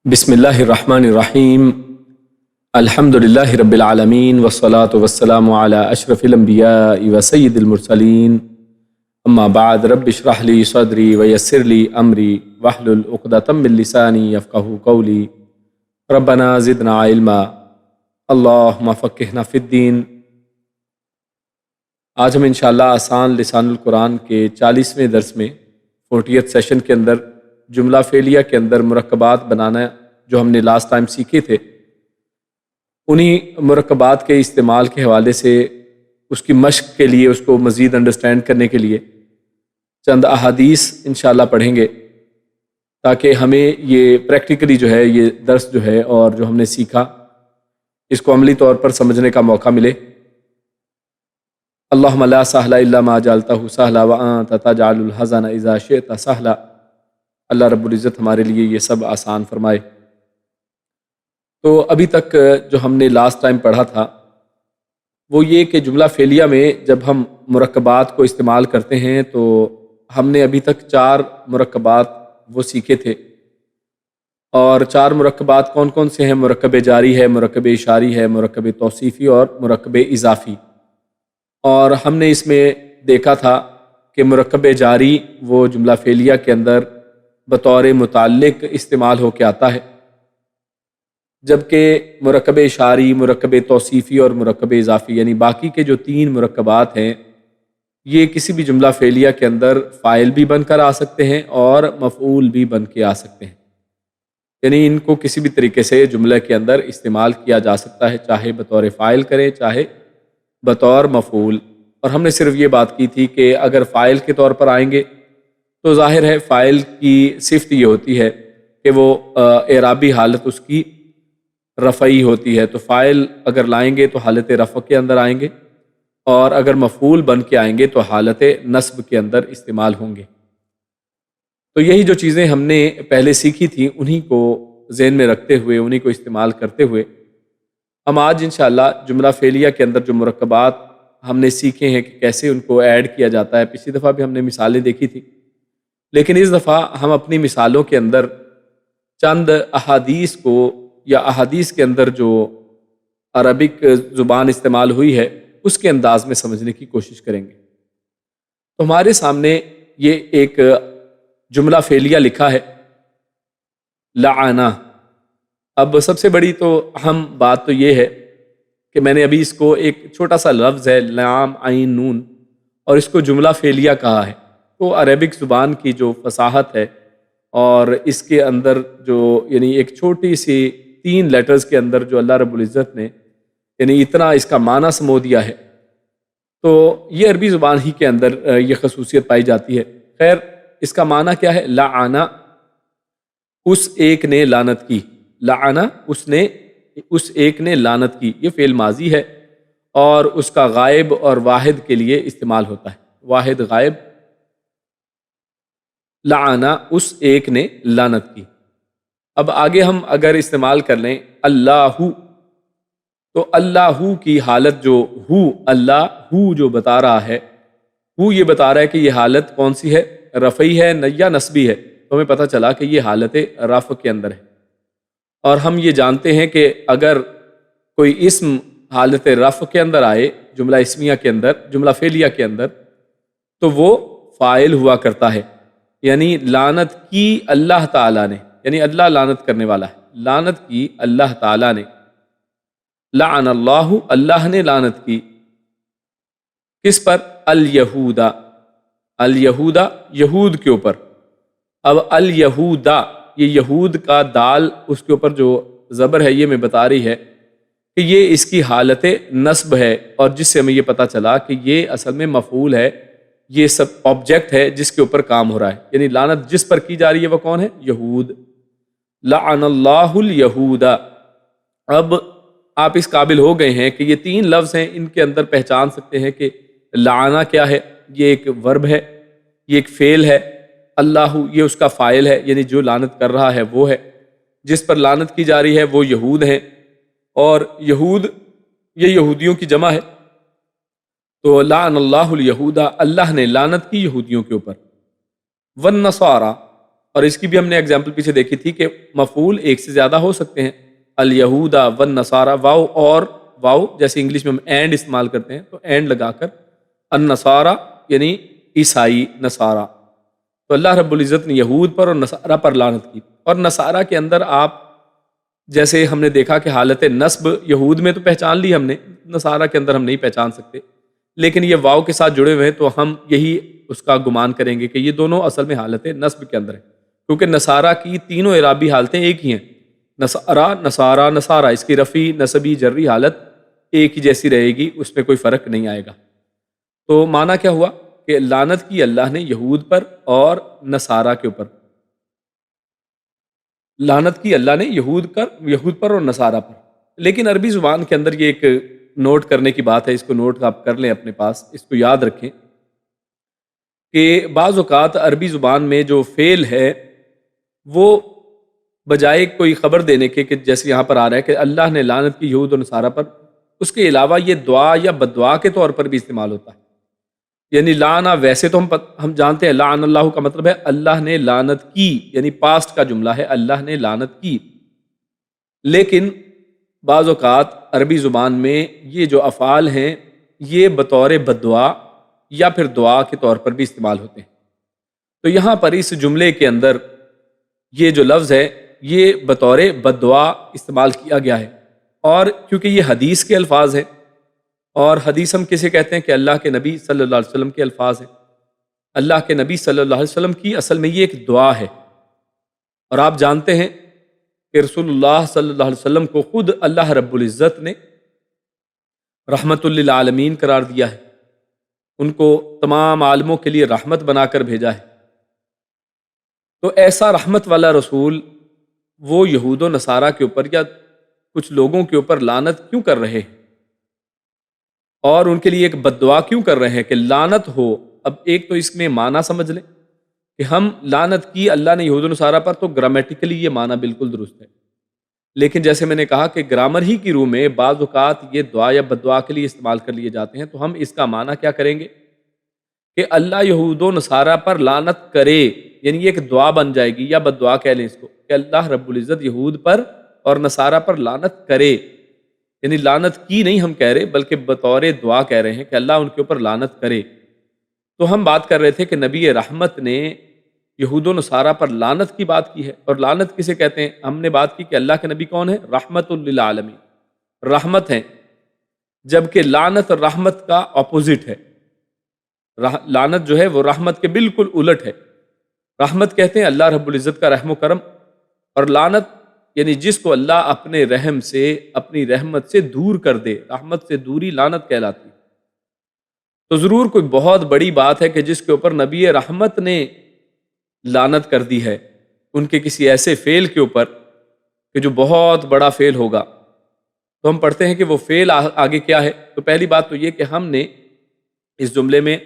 بسم اللہ الرحمن الرحیم الحمدللہ رب العالمین والصلاة والسلام علی اشرف الانبیاء وسید المرسلین اما بعد رب اشرح لی صدری ویسر لی امری واحلل عقدۃ من لسانی یفقہوا قولی ربنا زدنا علما اللہم فقہنا فی الدین۔ آج ہم انشاءاللہ آسان لسان القرآن کے 40ویں درس میں 40th سیشن کے اندر جملہ فعلیہ کے اندر مرکبات بنانا جو ہم نے لاسٹ ٹائم سیکھے تھے، انہی مرکبات کے استعمال کے حوالے سے اس کی مشق کے لیے، اس کو مزید انڈرسٹینڈ کرنے کے لیے چند احادیث انشاءاللہ پڑھیں گے، تاکہ ہمیں یہ پریکٹیکلی جو ہے یہ درس جو ہے اور جو ہم نے سیکھا اس کو عملی طور پر سمجھنے کا موقع ملے۔ اللہم لا سہل الا ما جعلتہ سہلا وانت تجعل الحزن اذا شئت سہلا۔ اللہ رب العزت ہمارے لیے یہ سب آسان فرمائے۔ تو ابھی تک جو ہم نے لاسٹ ٹائم پڑھا تھا وہ یہ کہ جملہ فعلیہ میں جب ہم مرکبات کو استعمال کرتے ہیں تو ہم نے ابھی تک 4 مرکبات وہ سیکھے تھے، اور 4 مرکبات کون کون سے ہیں؟ مرکب جاری ہے، مرکب اشاری ہے، مرکب توصیفی اور مرکب اضافی۔ اور ہم نے اس میں دیکھا تھا کہ مرکب جاری وہ جملہ فعلیہ کے اندر بطور متعلق استعمال ہو کے آتا ہے، جبکہ مرکب اشاری، مرکب توصیفی اور مرکب اضافی یعنی باقی کے جو 3 مرکبات ہیں یہ کسی بھی جملہ فعلیہ کے اندر فاعل بھی بن کر آ سکتے ہیں اور مفعول بھی بن کے آ سکتے ہیں، یعنی ان کو کسی بھی طریقے سے جملے کے اندر استعمال کیا جا سکتا ہے، چاہے بطور فاعل کریں چاہے بطور مفعول۔ اور ہم نے صرف یہ بات کی تھی کہ اگر فاعل کے طور پر آئیں گے تو ظاہر ہے فاعل کی صفت یہ ہوتی ہے کہ وہ اعرابی حالت اس کی رفعی ہوتی ہے، تو فاعل اگر لائیں گے تو حالت رفع کے اندر آئیں گے، اور اگر مفعول بن کے آئیں گے تو حالت نصب کے اندر استعمال ہوں گے۔ تو یہی جو چیزیں ہم نے پہلے سیکھی تھیں انہی کو ذہن میں رکھتے ہوئے، انہی کو استعمال کرتے ہوئے ہم آج انشاءاللہ جملہ فعلیہ کے اندر جو مرکبات ہم نے سیکھے ہیں کہ کیسے ان کو ایڈ کیا جاتا ہے، پچھلی دفعہ بھی ہم نے مثالیں دیکھی تھی، لیکن اس دفعہ ہم اپنی مثالوں کے اندر چند احادیث کو یا احادیث کے اندر جو عربک زبان استعمال ہوئی ہے اس کے انداز میں سمجھنے کی کوشش کریں گے۔ تو ہمارے سامنے یہ ایک جملہ فعلیہ لکھا ہے، لعنا۔ اب سب سے بڑی تو اہم بات تو یہ ہے کہ میں نے ابھی اس کو ایک چھوٹا سا لفظ ہے لام عین نون، اور اس کو جملہ فعلیہ کہا ہے۔ تو عربک زبان کی جو فصاحت ہے اور اس کے اندر جو یعنی ایک چھوٹی سی 3 لیٹرز کے اندر جو اللہ رب العزت نے یعنی اتنا اس کا معنی سمو دیا ہے، تو یہ عربی زبان ہی کے اندر یہ خصوصیت پائی جاتی ہے۔ خیر، اس کا معنی کیا ہے؟ لعنا، اس ایک نے لعنت کی۔ لعنا، اس ایک نے لعنت کی، یہ فعل ماضی ہے اور اس کا غائب اور واحد کے لیے استعمال ہوتا ہے، واحد غائب۔ لعنا، اس ایک نے لعنت کی۔ اب آگے ہم اگر استعمال کر لیں اللہ، تو اللہ کی حالت جو اللہ جو بتا رہا ہے، یہ بتا رہا ہے کہ یہ حالت کون سی ہے؟ رفعی ہے یا نصبی ہے؟ تو ہمیں پتہ چلا کہ یہ حالت رفع کے اندر ہے، اور ہم یہ جانتے ہیں کہ اگر کوئی اسم حالت رفع کے اندر آئے جملہ اسمیہ کے اندر، جملہ فعلیہ کے اندر، تو وہ فاعل ہوا کرتا ہے، یعنی لعنت کی اللہ تعالیٰ نے، یعنی اللہ لعنت کرنے والا ہے، لعنت کی اللہ تعالیٰ نے۔ لعن اللہ، اللہ نے لعنت کی، کس پر؟ الیہودا، الیہودا، یہود کے اوپر۔ اب الیہودا، یہ یہود کا دال اس کے اوپر جو زبر ہے یہ میں بتا رہی ہے کہ یہ اس کی حالت نصب ہے، اور جس سے ہمیں یہ پتہ چلا کہ یہ اصل میں مفعول ہے، یہ سب آبجیکٹ ہے جس کے اوپر کام ہو رہا ہے، یعنی لعنت جس پر کی جا رہی ہے وہ کون ہے؟ یہود۔ لعن اللہ الیہود۔ اب آپ اس قابل ہو گئے ہیں کہ یہ 3 لفظ ہیں، ان کے اندر پہچان سکتے ہیں کہ لعنا کیا ہے؟ یہ ایک ورب ہے، یہ ایک فعل ہے، اللہ یہ اس کا فاعل ہے، یعنی جو لعنت کر رہا ہے وہ ہے، جس پر لعنت کی جا رہی ہے وہ یہود ہیں، اور یہود یہ یہودیوں کی جمع ہے، تو لعن اللہ الیہود، اللہ نے لعنت کی یہودیوں کے اوپر۔ والنصارى، اور اس کی بھی ہم نے اگزامپل پیچھے دیکھی تھی کہ مفعول ایک سے زیادہ ہو سکتے ہیں. الیہودا والنصارى، واو اور واو جیسے انگلش میں ہم اینڈ استعمال کرتے ہیں تو اینڈ لگا کر النصارى یعنی عیسائی نصارہ. تو اللہ رب العزت نے یہود پر اور نصارہ پر لعنت کی. اور نصارہ کے اندر آپ جیسے ہم نے دیکھا کہ حالت نصب یہود میں تو پہچان لی ہم نے، نصارہ کے اندر ہم نہیں پہچان سکتے، لیکن یہ واو کے ساتھ جڑے ہوئے ہیں تو ہم یہی اس کا گمان کریں گے کہ یہ دونوں اصل میں حالت نصب کے اندر ہیں، کیونکہ نصارہ کی تینوں اعرابی حالتیں ایک ہی ہیں. نصارہ نصارہ نصارہ، اس کی رفعی نصبی جری حالت ایک ہی جیسی رہے گی، اس میں کوئی فرق نہیں آئے گا. تو معنی کیا ہوا کہ لعنت کی اللہ نے یہود پر اور نصارہ کے اوپر. لعنت کی اللہ نے یہود پر اور نصارہ پر. لیکن عربی زبان کے اندر یہ ایک نوٹ کرنے کی بات ہے، اس کو نوٹ آپ کر لیں اپنے پاس، اس کو یاد رکھیں کہ بعض اوقات عربی زبان میں جو فعل ہے وہ بجائے کوئی خبر دینے کے کہ جیسے یہاں پر آ رہا ہے کہ اللہ نے لعنت کی یہود و نصارہ پر، اس کے علاوہ یہ دعا یا بددعا کے طور پر بھی استعمال ہوتا ہے. یعنی لانا ویسے تو ہم جانتے ہیں لعن اللہ کا مطلب ہے اللہ نے لعنت کی، یعنی پاسٹ کا جملہ ہے اللہ نے لعنت کی. لیکن بعض اوقات عربی زبان میں یہ جو افعال ہیں یہ بطور بددعا یا پھر دعا کے طور پر بھی استعمال ہوتے ہیں. تو یہاں پر اس جملے کے اندر یہ جو لفظ ہے یہ بطور بددعا استعمال کیا گیا ہے، اور کیونکہ یہ حدیث کے الفاظ ہیں، اور حدیث ہم کسے کہتے ہیں کہ اللہ کے نبی صلی اللہ علیہ وسلم کے الفاظ ہیں. اللہ کے نبی صلی اللہ علیہ وسلم کی اصل میں یہ ایک دعا ہے، اور آپ جانتے ہیں کہ رسول اللہ صلی اللہ علیہ وسلم کو خود اللہ رب العزت نے رحمت للعالمین قرار دیا ہے، ان کو تمام عالموں کے لیے رحمت بنا کر بھیجا ہے. تو ایسا رحمت والا رسول وہ یہود و نصارہ کے اوپر یا کچھ لوگوں کے اوپر لعنت کیوں کر رہے ہیں، اور ان کے لیے ایک بددعا کیوں کر رہے ہیں کہ لعنت ہو؟ اب ایک تو اس میں معنی سمجھ لیں کہ ہم لعنت کی اللہ نے یہود و نصارہ پر، تو گرامیٹیکلی یہ معنی بالکل درست ہے. لیکن جیسے میں نے کہا کہ گرامر ہی کی روح میں بعض اوقات یہ دعا یا بددعا کے لیے استعمال کر لیے جاتے ہیں، تو ہم اس کا معنی کیا کریں گے کہ اللہ یہود و نصارہ پر لعنت کرے، یعنی یہ ایک دعا بن جائے گی یا بددعا کہہ لیں اس کو کہ اللہ رب العزت یہود پر اور نصارہ پر لعنت کرے. یعنی لعنت کی نہیں ہم کہہ رہے بلکہ بطور دعا کہہ رہے ہیں کہ اللہ ان کے اوپر لعنت کرے. تو ہم بات کر رہے تھے کہ نبی رحمت نے یہود و نصارہ پر لعنت کی بات کی ہے، اور لعنت کسے کہتے ہیں؟ ہم نے بات کی کہ اللہ کے نبی کون ہے؟ رحمت للعالمین، رحمت ہیں، جبکہ لعنت رحمت کا اپوزٹ ہے. لعنت جو ہے وہ رحمت کے بالکل الٹ ہے. رحمت کہتے ہیں اللہ رب العزت کا رحم و کرم، اور لعنت یعنی جس کو اللہ اپنے رحم سے اپنی رحمت سے دور کر دے، رحمت سے دوری لعنت کہلاتی. تو ضرور کوئی بہت بڑی بات ہے کہ جس کے اوپر نبی رحمت نے لعنت کر دی ہے، ان کے کسی ایسے فعل کے اوپر کہ جو بہت بڑا فعل ہوگا. تو ہم پڑھتے ہیں کہ وہ فعل آگے کیا ہے. تو پہلی بات تو یہ کہ ہم نے اس جملے میں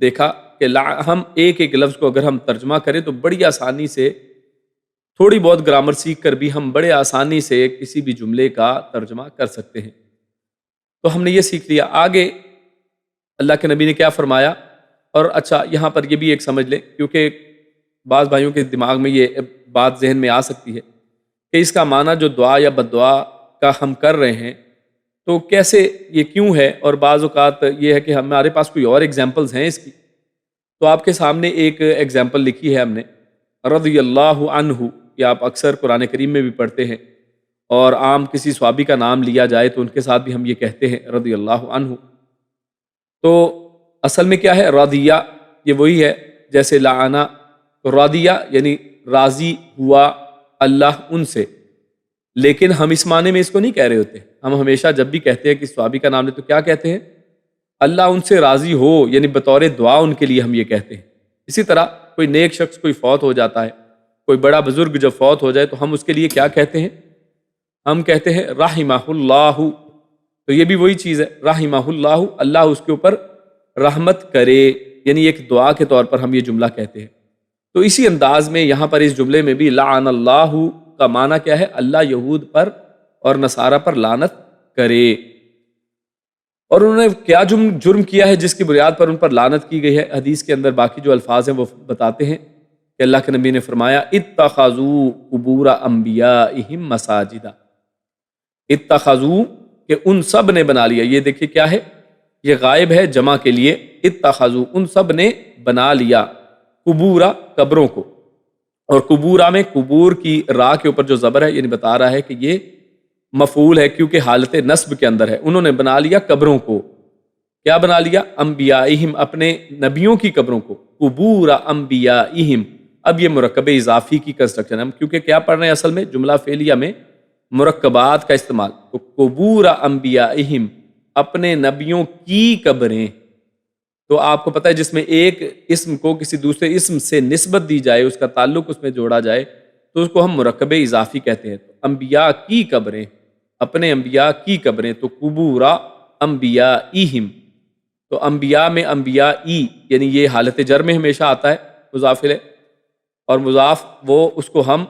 دیکھا کہ ہم ایک ایک لفظ کو اگر ہم ترجمہ کریں تو بڑی آسانی سے، تھوڑی بہت گرامر سیکھ کر بھی ہم بڑے آسانی سے کسی بھی جملے کا ترجمہ کر سکتے ہیں. تو ہم نے یہ سیکھ لیا. آگے اللہ کے نبی نے کیا فرمایا؟ اور اچھا یہاں پر یہ بھی ایک سمجھ لیں، کیونکہ بعض بھائیوں کے دماغ میں یہ بات ذہن میں آ سکتی ہے کہ اس کا معنی جو دعا یا بددعا کا ہم کر رہے ہیں تو کیسے، یہ کیوں ہے؟ اور بعض اوقات یہ ہے کہ ہمارے پاس کوئی اور ایگزامپلز ہیں اس کی. تو آپ کے سامنے ایک ایگزامپل لکھی ہے ہم نے، رضی اللہ عنہ، یہ آپ اکثر قرآن کریم میں بھی پڑھتے ہیں، اور عام کسی صحابی کا نام لیا جائے تو ان کے ساتھ بھی ہم یہ کہتے ہیں رضی اللہ عنہ. تو اصل میں کیا ہے؟ راضیہ، یہ وہی ہے جیسے لعنا، تو راضیہ یعنی راضی ہوا اللہ ان سے. لیکن ہم اس معنی میں اس کو نہیں کہہ رہے ہوتے. ہم ہمیشہ جب بھی کہتے ہیں کہ صحابی کا نام لے تو کیا کہتے ہیں؟ اللہ ان سے راضی ہو، یعنی بطور دعا ان کے لیے ہم یہ کہتے ہیں. اسی طرح کوئی نیک شخص کوئی فوت ہو جاتا ہے، کوئی بڑا بزرگ جب فوت ہو جائے تو ہم اس کے لیے کیا کہتے ہیں؟ ہم کہتے ہیں رحمہ اللہ. تو یہ بھی وہی چیز ہے، رحمہ اللہ، اللہ اس کے اوپر رحمت کرے، یعنی ایک دعا کے طور پر ہم یہ جملہ کہتے ہیں. تو اسی انداز میں یہاں پر اس جملے میں بھی لعن اللہ کا معنی کیا ہے؟ اللہ یہود پر اور نصارہ پر لعنت کرے. اور انہوں نے کیا جرم کیا ہے جس کی بنیاد پر ان پر لعنت کی گئی ہے؟ حدیث کے اندر باقی جو الفاظ ہیں وہ بتاتے ہیں کہ اللہ کے نبی نے فرمایا اتخذوا قبور انبیائہم مساجدا، اتخذوا کہ ان سب نے بنا لیا، یہ دیکھیے کیا ہے، یہ غائب ہے جمع کے لیے، اتخذوا ان سب نے بنا لیا، قبورا قبروں کو، اور قبورا میں قبور کی را کے اوپر جو زبر ہے یعنی بتا رہا ہے کہ یہ مفعول ہے کیونکہ حالت نصب کے اندر ہے، انہوں نے بنا لیا قبروں کو، کیا بنا لیا، انبیائہم اپنے نبیوں کی قبروں کو، قبور انبیائہم، اب یہ مرکب اضافی کی کنسٹرکشن ہے، ہم کیونکہ کیا پڑھ رہے ہیں اصل میں جملہ فعلیہ میں مرکبات کا استعمال، تو قبور انبیائہم اپنے نبیوں کی قبریں، تو آپ کو پتہ ہے جس میں ایک اسم کو کسی دوسرے اسم سے نسبت دی جائے، اس کا تعلق اس میں جوڑا جائے تو اس کو ہم مرکب اضافی کہتے ہیں، تو انبیاء کی قبریں، اپنے انبیاء کی قبریں، تو قبور انبیائہم، تو انبیاء میں انبیاء یعنی یہ حالت جر میں ہمیشہ آتا ہے مضاف الیہ، اور مضاف وہ اس کو ہم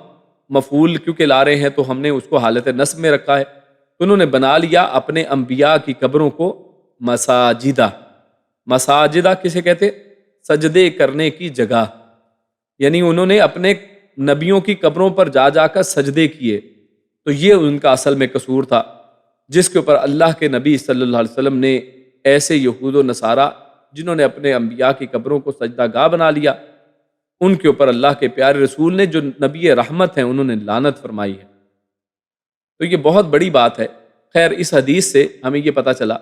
مفعول کیونکہ لا رہے ہیں تو ہم نے اس کو حالت نصب میں رکھا ہے، تو انہوں نے بنا لیا اپنے انبیاء کی قبروں کو مساجدہ، مساجدہ کسے کہتے، سجدے کرنے کی جگہ، یعنی انہوں نے اپنے نبیوں کی قبروں پر جا جا کر سجدے کیے، تو یہ ان کا اصل میں قصور تھا جس کے اوپر اللہ کے نبی صلی اللہ علیہ وسلم نے ایسے یہود و نصارہ جنہوں نے اپنے انبیاء کی قبروں کو سجدہ گاہ بنا لیا، ان کے اوپر اللہ کے پیارے رسول نے جو نبی رحمت ہیں انہوں نے لعنت فرمائی ہے، تو یہ بہت بڑی بات ہے۔ خیر اس حدیث سے ہمیں یہ پتہ چلا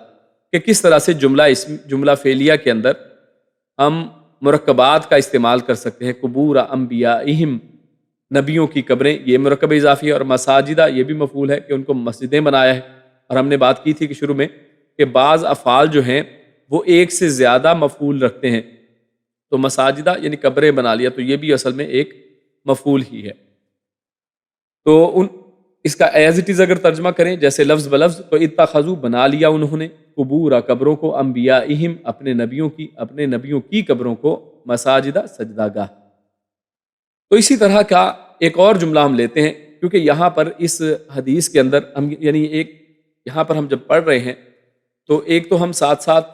کہ کس طرح سے جملہ فعلیہ کے اندر ہم مرکبات کا استعمال کر سکتے ہیں، قبور انبیائہم نبیوں کی قبریں، یہ مرکب اضافی ہے، اور مساجدہ یہ بھی مفعول ہے کہ ان کو مسجدیں بنایا ہے، اور ہم نے بات کی تھی کہ شروع میں کہ بعض افعال جو ہیں وہ ایک سے زیادہ مفعول رکھتے ہیں، تو مساجدہ یعنی قبریں بنا لیا، تو یہ بھی اصل میں ایک مفعول ہی ہے، تو اس کا ایز اٹ از اگر ترجمہ کریں جیسے لفظ بلفظ، تو اتخذوا بنا لیا انہوں نے، قبور قبروں کو، انبیائہم اپنے نبیوں کی قبروں کو، مساجدہ سجدہ گاہ۔ تو اسی طرح کا ایک اور جملہ ہم لیتے ہیں، کیونکہ یہاں پر اس حدیث کے اندر ہم یعنی یہاں پر ہم جب پڑھ رہے ہیں تو ایک تو ہم ساتھ ساتھ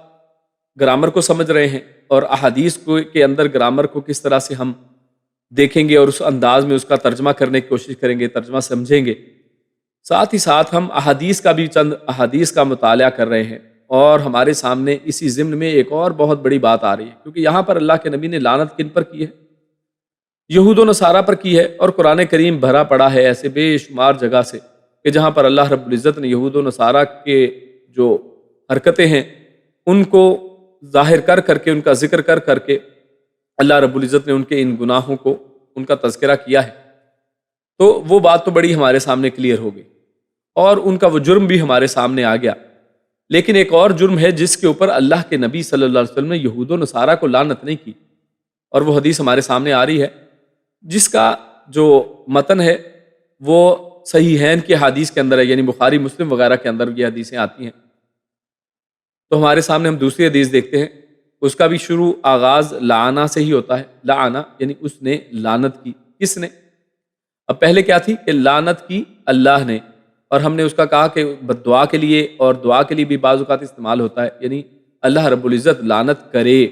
گرامر کو سمجھ رہے ہیں، اور احادیث کے اندر گرامر کو کس طرح سے ہم دیکھیں گے اور اس انداز میں اس کا ترجمہ کرنے کی کوشش کریں گے، ترجمہ سمجھیں گے، ساتھ ہی ساتھ ہم احادیث کا بھی چند احادیث کا مطالعہ کر رہے ہیں، اور ہمارے سامنے اسی ضمن میں ایک اور بہت بڑی بات آ رہی ہے، کیونکہ یہاں پر اللہ کے نبی نے لعنت کن پر کی ہے، یہود و نصارہ پر کی ہے، اور قرآن کریم بھرا پڑا ہے ایسے بے شمار جگہ سے کہ جہاں پر اللہ رب العزت نے یہود و نصارہ کے جو حرکتیں ہیں ان کو ظاہر کر کر کے، ان کا ذکر کر کر کے اللہ رب العزت نے ان کے ان گناہوں کو، ان کا تذکرہ کیا ہے، تو وہ بات تو بڑی ہمارے سامنے کلیئر ہو گئی، اور ان کا وہ جرم بھی ہمارے سامنے آ گیا، لیکن ایک اور جرم ہے جس کے اوپر اللہ کے نبی صلی اللہ علیہ وسلم نے یہود و نصارہ کو لعنت نہیں کی، اور وہ حدیث ہمارے سامنے آ رہی ہے جس کا جو متن ہے وہ صحیحین کی حدیث کے اندر ہے، یعنی بخاری مسلم وغیرہ کے اندر یہ حدیثیں آتی ہیں، تو ہمارے سامنے ہم دوسری حدیث دیکھتے ہیں، اس کا بھی شروع آغاز لعنا سے ہی ہوتا ہے، لعنا یعنی اس نے لعنت کی، کس نے؟ اب پہلے کیا تھی کہ لعنت کی اللہ نے، اور ہم نے اس کا کہا کہ دعا کے لیے اور دعا کے لیے بھی بعض اوقات استعمال ہوتا ہے، یعنی اللہ رب العزت لعنت کرے،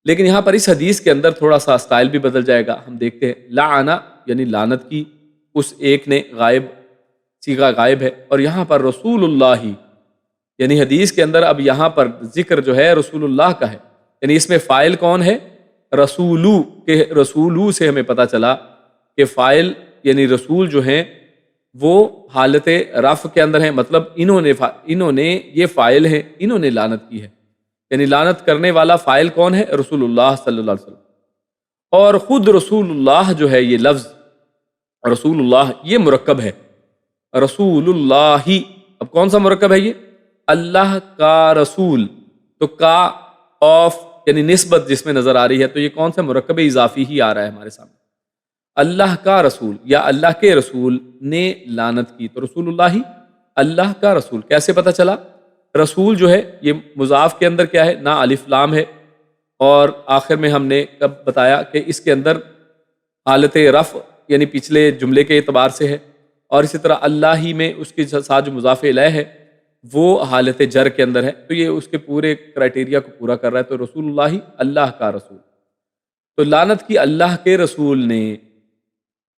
لیکن یہاں پر اس حدیث کے اندر تھوڑا سا سٹائل بھی بدل جائے گا، ہم دیکھتے ہیں لعنا یعنی لعنت کی اس ایک نے، غائب صیغہ غائب ہے، اور یہاں پر رسول اللہ یعنی حدیث کے اندر اب یہاں پر ذکر جو ہے رسول اللہ کا ہے، یعنی اس میں فاعل کون ہے؟ رسولو، کہ رسولو سے ہمیں پتہ چلا کہ فاعل یعنی رسول جو ہیں وہ حالت رفع کے اندر ہیں، مطلب انہوں نے یہ فاعل ہیں، انہوں نے لعنت کی ہے، یعنی لعنت کرنے والا فاعل کون ہے؟ رسول اللہ صلی اللہ علیہ وسلم، اور خود رسول اللہ جو ہے یہ لفظ رسول اللہ یہ مرکب ہے، رسول اللہ، اب کون سا مرکب ہے یہ؟ اللہ کا رسول، تو کا آف یعنی نسبت جس میں نظر آ رہی ہے، تو یہ کون سا مرکب اضافی ہی آ رہا ہے ہمارے سامنے، اللہ کا رسول یا اللہ کے رسول نے لعنت کی، تو رسول اللہ ہی اللہ کا رسول، کیسے پتہ چلا؟ رسول جو ہے یہ مضاف کے اندر کیا ہے؟ نہ الف لام ہے، اور آخر میں ہم نے کب بتایا کہ اس کے اندر حالت رفع یعنی پچھلے جملے کے اعتبار سے ہے، اور اسی طرح اللہ ہی میں اس کے ساتھ جو مضاف الیہ ہے وہ حالت جر کے اندر ہے، تو یہ اس کے پورے کرائٹیریا کو پورا کر رہا ہے، تو رسول اللہ ہی اللہ کا رسول، تو لعنت کی اللہ کے رسول نے.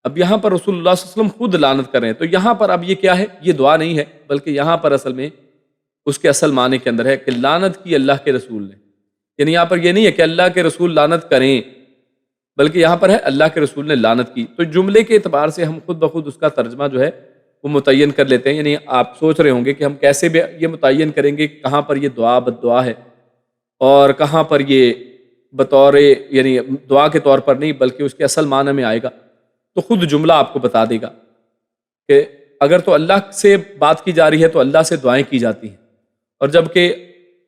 اب یہاں پر رسول اللہ صلی اللہ علیہ وسلم خود لعنت کر رہے ہیں. تو یہاں پر اب یہ کیا ہے؟ یہ دعا نہیں ہے، بلکہ یہاں پر اصل میں اس کے اصل معنی کے اندر ہے کہ لعنت کی اللہ کے رسول نے. یعنی یہاں پر یہ نہیں ہے کہ اللہ کے رسول لعنت کریں، بلکہ یہاں پر ہے اللہ کے رسول نے لعنت کی. تو جملے کے اعتبار سے ہم خود بخود اس کا ترجمہ جو ہے وہ متعین کر لیتے ہیں. یعنی آپ سوچ رہے ہوں گے کہ ہم کیسے بھی یہ متعین کریں گے کہ کہاں پر یہ دعا بد دعا ہے اور کہاں پر یہ بطور یعنی دعا کے طور پر نہیں بلکہ اس کے اصل معنی میں آئے گا. تو خود جملہ آپ کو بتا دے گا کہ اگر تو اللہ سے بات کی جا رہی ہے تو اللہ سے دعائیں کی جاتی ہیں، اور جب کہ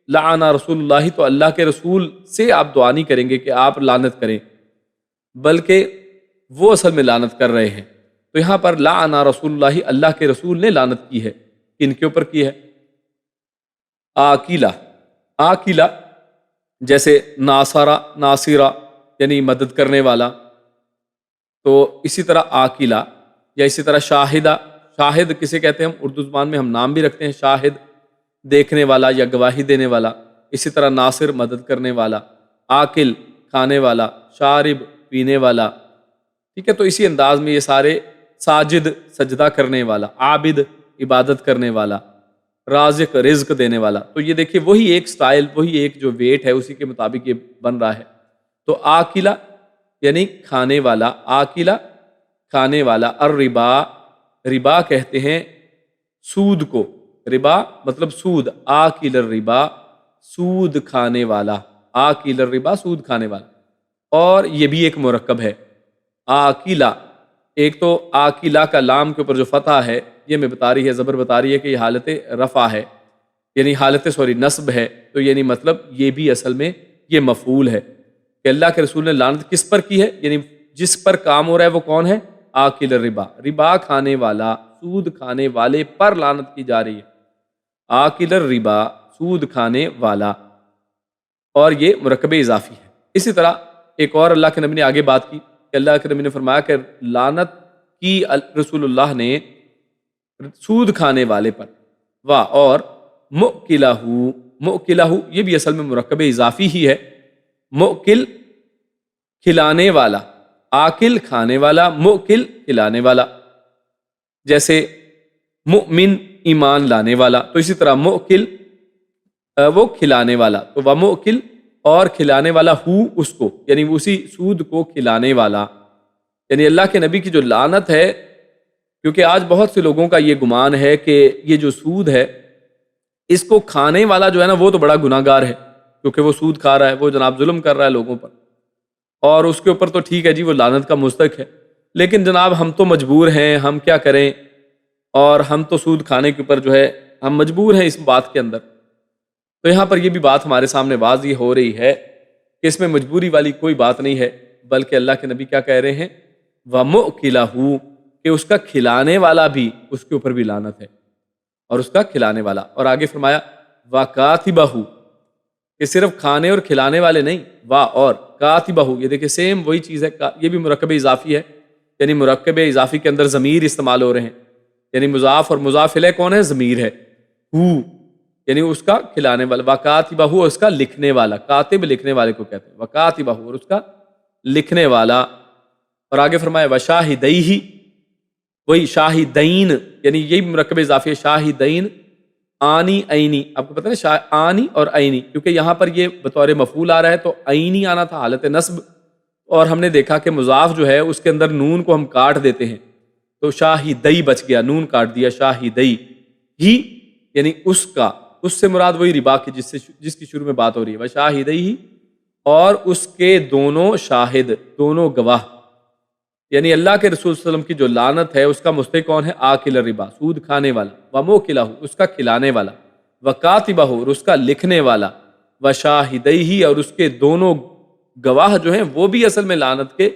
لعن رسول اللہ تو اللہ کے رسول سے آپ دعا نہیں کریں گے کہ آپ لعنت کریں، بلکہ وہ اصل میں لعنت کر رہے ہیں. تو یہاں پر لعن رسول اللہ، اللہ کے رسول نے لعنت کی ہے. کن کے اوپر کی ہے؟ آکیلا. آکیلا جیسے ناصرہ، ناصرہ یعنی مدد کرنے والا، تو اسی طرح آکیلا، یا اسی طرح شاہدہ. شاہد کسے کہتے ہیں؟ ہم اردو زبان میں ہم نام بھی رکھتے ہیں شاہد، دیکھنے والا یا گواہی دینے والا. اسی طرح ناصر مدد کرنے والا، آکل کھانے والا، شارب پینے والا. ٹھیک ہے، تو اسی انداز میں یہ سارے، ساجد سجدہ کرنے والا، عابد عبادت کرنے والا، رازق رزق دینے والا. تو یہ دیکھیے وہی ایک سٹائل، وہی ایک جو ویٹ ہے اسی کے مطابق یہ بن رہا ہے. تو آکیلا یعنی کھانے والا، آکیلا کھانے والا. الربا، ربا کہتے ہیں سود کو. ربا مطلب سود. آکل الربا سود کھانے والا. آکل الربا سود کھانے والا. اور یہ بھی ایک مرکب ہے آکیلا. ایک تو آکیلا کا لام کے اوپر جو فتح ہے یہ میں بتا رہی ہے، زبر بتا رہی ہے کہ یہ حالت رفع ہے، یعنی حالت نصب ہے. تو یعنی مطلب یہ بھی اصل میں یہ مفعول ہے کہ اللہ کے رسول نے لعنت کس پر کی ہے؟ یعنی جس پر کام ہو رہا ہے وہ کون ہے؟ آکل الربا، ربا کھانے والا، سود کھانے والے پر لعنت کی جا رہی ہے. آکل الربا سود کھانے والا. اور یہ مرکب اضافی ہے. اسی طرح ایک اور اللہ کے نبی نے آگے بات کی کہ اللہ کے نبی نے فرمایا کہ لعنت کی رسول اللہ نے سود کھانے والے پر. واہ. اور مؤکلہ، مؤکلہ یہ بھی اصل میں مرکب اضافی ہی ہے. مؤکل کھلانے والا، آکل کھانے والا، مؤکل کھلانے والا. جیسے مؤمن ایمان لانے والا، تو اسی طرح مؤکل وہ کھلانے والا. تو وہ مؤکل اور کھلانے والا ہو اس کو، یعنی اسی سود کو کھلانے والا. یعنی اللہ کے نبی کی جو لعنت ہے، کیونکہ آج بہت سے لوگوں کا یہ گمان ہے کہ یہ جو سود ہے اس کو کھانے والا جو ہے نا وہ تو بڑا گناہ گار ہے، کیونکہ وہ سود کھا رہا ہے، وہ جناب ظلم کر رہا ہے لوگوں پر، اور اس کے اوپر تو ٹھیک ہے جی وہ لعنت کا مستحق ہے. لیکن جناب ہم تو مجبور ہیں، ہم کیا کریں، اور ہم تو سود کھانے کے اوپر جو ہے ہم مجبور ہیں اس بات کے اندر. تو یہاں پر یہ بھی بات ہمارے سامنے واضح ہو رہی ہے کہ اس میں مجبوری والی کوئی بات نہیں ہے، بلکہ اللہ کے نبی کیا کہہ رہے ہیں؟ وَمُؤْكِلَهُ، کہ اس کا کھلانے والا بھی، اس کے اوپر بھی لعنت ہے، اور اس کا کھلانے والا. اور آگے فرمایا وَكَاتِبَهُ، کہ صرف کھانے اور کھلانے والے نہیں، اور کاتبہ، یہ دیکھیں سیم وہی چیز ہے. یہ بھی مرکب اضافی ہے، یعنی مرکب اضافی کے اندر ضمیر استعمال ہو رہے ہیں. یعنی مضاف اور مضاف الیہ کون ہے؟ ضمیر ہے. یعنی اس کا کھلانے والا. وکاتبہ، اور اس کا لکھنے والا. کاتب لکھنے والے کو کہتے ہیں. وکاتبہ، اور اس کا لکھنے والا. اور آگے فرمایا وشاہدیہ، وہی شاہدین، یعنی یہی مرکب اضافی ہے. شاہدین آنی عینی، آپ کو پتہ ہے آنی اور عینی، کیونکہ یہاں پر یہ بطور مفعول آ رہا ہے تو عینی آنا تھا حالت نصب، اور ہم نے دیکھا کہ مضاف جو ہے اس کے اندر نون کو ہم کاٹ دیتے ہیں، تو شاہدی بچ گیا، نون کاٹ دیا. شاہدی ہی یعنی اس کا، اس سے مراد وہی ربا کی جس کی شروع میں بات ہو رہی ہے. وشاہدی، اور اس کے دونوں شاہد، دونوں گواہ. یعنی اللہ کے رسول صلی اللہ علیہ وسلم کی جو لعنت ہے اس کا مستحق کون ہے؟ آکل الربا، سود کھانے والا. وموکلہ، اس کا کھلانے والا. وکاتبہ، اور اس کا لکھنے والا. وشاہدیہ، اور اس کے دونوں گواہ جو ہیں وہ بھی اصل میں لعنت کے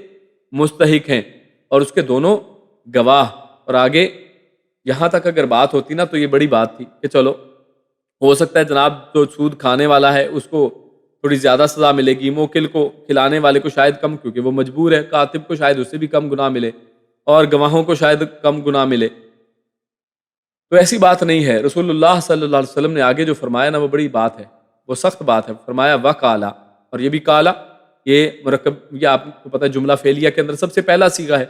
مستحق ہیں، اور اس کے دونوں گواہ. اور آگے یہاں تک اگر بات ہوتی نا تو یہ بڑی بات تھی کہ چلو ہو سکتا ہے جناب جو سود کھانے والا ہے اس کو تھوڑی زیادہ سزا ملے گی، موکل کو، کھلانے والے کو شاید کم، کیونکہ وہ مجبور ہے. کاتب کو شاید اس سے بھی کم گناہ ملے، اور گواہوں کو شاید کم گناہ ملے. تو ایسی بات نہیں ہے. رسول اللہ صلی اللہ علیہ وسلم نے آگے جو فرمایا نا وہ بڑی بات ہے، وہ سخت بات ہے. فرمایا وَقَالَ، اور یہ بھی کالا، یہ مرکب، یہ آپ کو پتہ ہے جملہ فعلیہ کے اندر سب سے پہلا صیغہ ہے،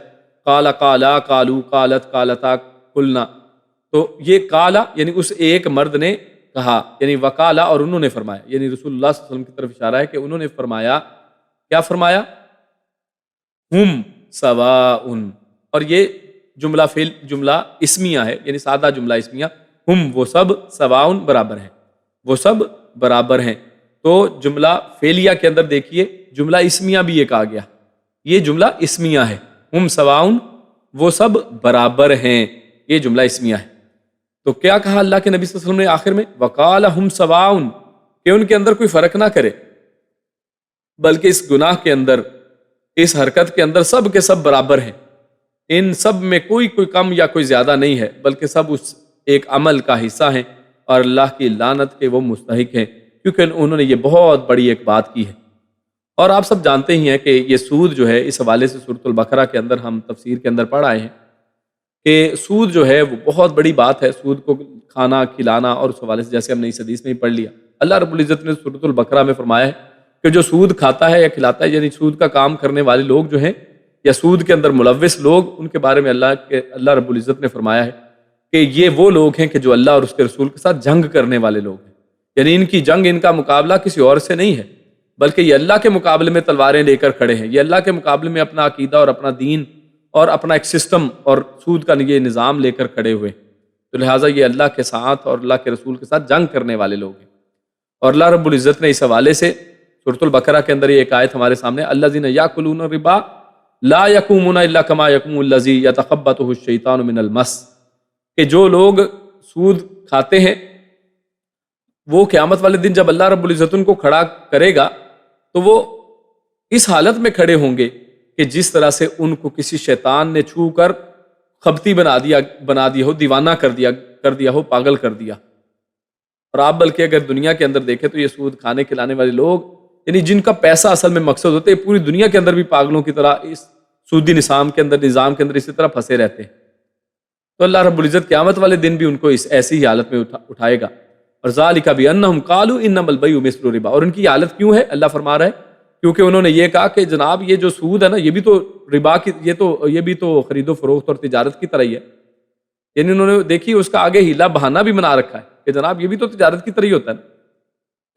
قال قالا قالو قالت قالتا قلنا، تو یہ قالا یعنی اس ایک مرد نے کہا، یعنی وقالا اور انہوں نے فرمایا، یعنی رسول اللہ صلی اللہ علیہ وسلم کی طرف اشارہ ہے کہ انہوں نے فرمایا، کیا فرمایا؟ ہم سواء، اور یہ جملہ اسمیہ ہے، یعنی سادہ جملہ اسمیہ، ہم وہ سب، سواء برابر ہیں، وہ سب برابر ہیں۔ تو جملہ فعلیہ کے اندر دیکھیے جملہ اسمیہ بھی ایک آ گیا، یہ جملہ اسمیہ ہے، ہم سواء وہ سب برابر ہیں، یہ جملہ اسمیہ ہے۔ تو کیا کہا اللہ کے نبی صلی اللہ علیہ وسلم نے آخر میں؟ وقال ہم سواء، کہ ان کے اندر کوئی فرق نہ کرے، بلکہ اس گناہ کے اندر، اس حرکت کے اندر سب کے سب برابر ہیں، ان سب میں کوئی کم یا کوئی زیادہ نہیں ہے، بلکہ سب اس ایک عمل کا حصہ ہیں اور اللہ کی لعنت کے وہ مستحق ہیں، کیونکہ انہوں نے یہ بہت بڑی ایک بات کی ہے۔ اور آپ سب جانتے ہی ہیں کہ یہ سود جو ہے، اس حوالے سے سورۃ البقرہ کے اندر ہم تفسیر کے اندر پڑھ آئے ہیں کہ سود جو ہے وہ بہت بڑی بات ہے، سود کو کھانا کھلانا، اور اس حوالے سے جیسے ہم نے اس حدیث میں ہی پڑھ لیا، اللہ رب العزت نے سورۃ البقرہ میں فرمایا ہے کہ جو سود کھاتا ہے یا کھلاتا ہے، یعنی سود کا کام کرنے والے لوگ جو ہیں یا سود کے اندر ملوث لوگ، ان کے بارے میں اللہ رب العزت نے فرمایا ہے کہ یہ وہ لوگ ہیں کہ جو اللہ اور اس کے رسول کے ساتھ جنگ کرنے والے لوگ ہیں، یعنی ان کی جنگ، ان کا مقابلہ کسی اور سے نہیں ہے، بلکہ یہ اللہ کے مقابلے میں تلواریں لے کر کھڑے ہیں، یہ اللہ کے مقابلے میں اپنا عقیدہ اور اپنا دین اور اپنا ایک سسٹم اور سود کا یہ نظام لے کر کھڑے ہوئے، تو لہٰذا یہ اللہ کے ساتھ اور اللہ کے رسول کے ساتھ جنگ کرنے والے لوگ ہیں۔ اور اللہ رب العزت نے اس حوالے سے سورۃ البقرہ کے اندر یہ ایک آیت ہمارے سامنے، الذین یاکلون الربا لا یقومون الا کما یقوم الذی یتخبطہ الشیطان من المس، کہ جو لوگ سود کھاتے ہیں وہ قیامت والے دن جب اللہ رب العزت ان کو کھڑا کرے گا تو وہ اس حالت میں کھڑے ہوں گے کہ جس طرح سے ان کو کسی شیطان نے چھو کر خبتی بنا دیا ہو، دیوانہ کر دیا ہو، پاگل کر دیا۔ اور آپ بلکہ اگر دنیا کے اندر دیکھیں تو یہ سود کھانے کھلانے والے لوگ، یعنی جن کا پیسہ اصل میں مقصد ہوتا ہے، پوری دنیا کے اندر بھی پاگلوں کی طرح اس سودی نظام کے اندر اسی طرح پھنسے رہتے ہیں، تو اللہ رب العزت قیامت والے دن بھی ان کو اس ایسی ہی حالت میں اٹھائے گا۔ اور ذالک بانہم قالوا انما البیع مثل الربا، اور ان کی حالت کیوں ہے؟ اللہ فرما رہا ہے کیونکہ انہوں نے یہ کہا کہ جناب یہ جو سود ہے نا، یہ بھی تو ربا کی، یہ بھی تو خرید و فروخت اور تجارت کی طرح ہی ہے، یعنی انہوں نے دیکھی اس کا آگے ہیلا بہانہ بھی بنا رکھا ہے کہ جناب یہ بھی تو تجارت کی طرح ہی ہوتا ہے نا،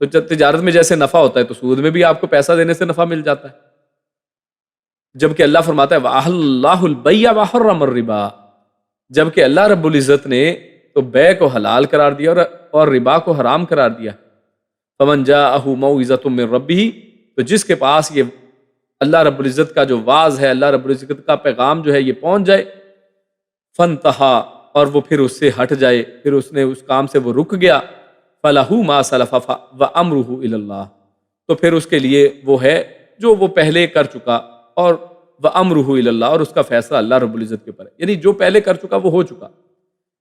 تو تجارت میں جیسے نفع ہوتا ہے تو سود میں بھی آپ کو پیسہ دینے سے نفع مل جاتا ہے، جبکہ اللہ فرماتا ہے وَأَحَلَّ الْبَيْعَ وَحَرَّمَ الرِّبَا، جبکہ اللہ رب العزت نے تو بیع کو حلال قرار دیا اور ربا کو حرام قرار دیا۔ فَمَنْ جَاءَهُ مَوْعِظَةٌ مِّن رَبِّهِ، تو جس کے پاس یہ اللہ رب العزت کا جو واعظ ہے، اللہ رب العزت کا پیغام جو ہے یہ پہنچ جائے، فَانْتَهَا، اور وہ پھر اس سے ہٹ جائے، پھر اس نے اس کام سے وہ رک گیا، فَلَهُ مَا سَلَفَ وَأَمْرُهُ إِلَى اللَّهِ، تو پھر اس کے لیے وہ ہے جو وہ پہلے کر چکا، اور وَأَمْرُهُ إِلَى اللَّهِ، اور اس کا فیصلہ اللہ رب العزت کے اوپر ہے، یعنی جو پہلے کر چکا وہ ہو چکا،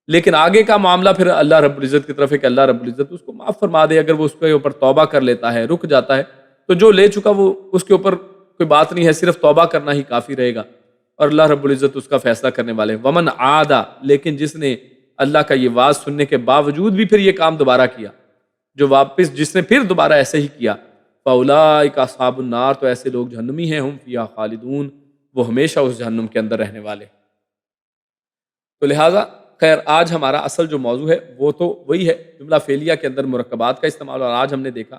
لیکن آگے کا معاملہ پھر اللہ رب العزت کی طرف ہے کہ اللہ رب العزت اس کو معاف فرما دے، اگر وہ اس کے اوپر توبہ کر لیتا ہے، رک جاتا ہے، تو جو لے چکا وہ اس کے اوپر کوئی بات نہیں ہے، صرف توبہ کرنا ہی کافی رہے گا، اور اللہ رب العزت اس کا فیصلہ کرنے والے۔ ومن عادا، لیکن جس نے اللہ کا یہ واعظ سننے کے باوجود بھی پھر یہ کام دوبارہ کیا، جس نے پھر دوبارہ ایسے ہی کیا، فاولئک اصحاب النار، تو ایسے لوگ جہنمی ہیں، ہم فیہا خالدون، وہ ہمیشہ اس جہنم کے اندر رہنے والے۔ تو لہٰذا خیر، آج ہمارا اصل جو موضوع ہے وہ تو وہی ہے جملہ فعلیہ کے اندر مرکبات کا استعمال، اور آج ہم نے دیکھا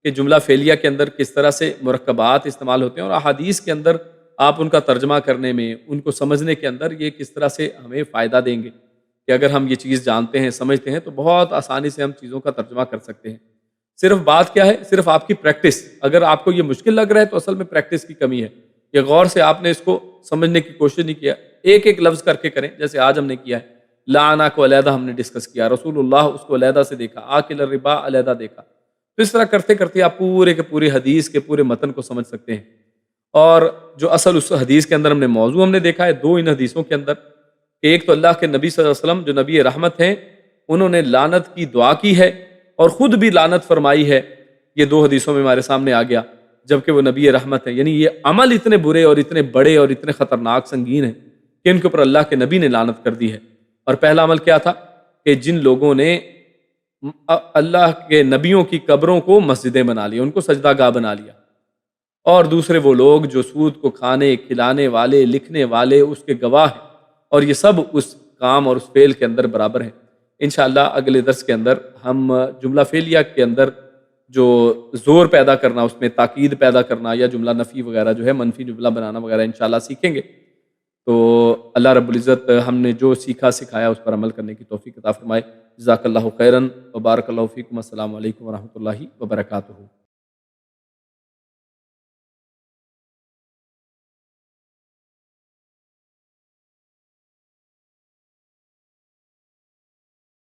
کہ جملہ فعلیہ کے اندر کس طرح سے مرکبات استعمال ہوتے ہیں، اور احادیث کے اندر آپ ان کا ترجمہ کرنے میں، ان کو سمجھنے کے اندر یہ کس طرح سے ہمیں فائدہ دیں گے کہ اگر ہم یہ چیز جانتے ہیں، سمجھتے ہیں، تو بہت آسانی سے ہم چیزوں کا ترجمہ کر سکتے ہیں۔ صرف بات کیا ہے؟ صرف آپ کی پریکٹس، اگر آپ کو یہ مشکل لگ رہا ہے تو اصل میں پریکٹس کی کمی ہے، یہ غور سے آپ نے اس کو سمجھنے کی کوشش نہیں کیا، ایک ایک لفظ کر کے کریں، جیسے آج ہم نے کیا ہے، لعنا کو علیحدہ ہم نے ڈسکس کیا، رسول اللہ اس کو علیحدہ سے دیکھا، آکل الربا علیحدہ دیکھا، تو اس طرح کرتے کرتے آپ پورے کے پورے حدیث کے پورے متن کو سمجھ سکتے ہیں۔ اور جو اصل اس حدیث کے اندر موضوع ہم نے دیکھا ہے دو ان حدیثوں کے اندر، ایک تو اللہ کے نبی صلی اللہ علیہ وسلم جو نبی رحمت ہیں، انہوں نے لعنت کی دعا کی ہے اور خود بھی لعنت فرمائی ہے، یہ دو حدیثوں میں ہمارے سامنے آ گیا، جبکہ وہ نبی رحمت ہیں، یعنی یہ عمل اتنے برے اور اتنے بڑے اور اتنے خطرناک سنگین ہیں کہ ان کے اوپر اللہ کے نبی نے لعنت کر دی ہے۔ اور پہلا عمل کیا تھا کہ جن لوگوں نے اللہ کے نبیوں کی قبروں کو مسجدیں بنا لی، ان کو سجدہ گاہ بنا لیا، اور دوسرے وہ لوگ جو سود کو کھانے کھلانے والے لکھنے والے اس کے گواہ ہیں، اور یہ سب اس کام اور اس فعل کے اندر برابر ہیں۔ انشاءاللہ اگلے درس کے اندر ہم جملہ فعلیہ کے اندر جو زور پیدا کرنا، اس میں تاکید پیدا کرنا، یا جملہ نفی وغیرہ جو ہے منفی جملہ بنانا وغیرہ انشاءاللہ سیکھیں گے۔ تو اللہ رب العزت ہم نے جو سیکھا سکھایا اس پر عمل کرنے کی توفیق عطا فرمائے۔ جزاک اللہ خیرا و بارک اللہ فیکم۔ السلام علیکم ورحمۃ اللہ وبرکاتہ۔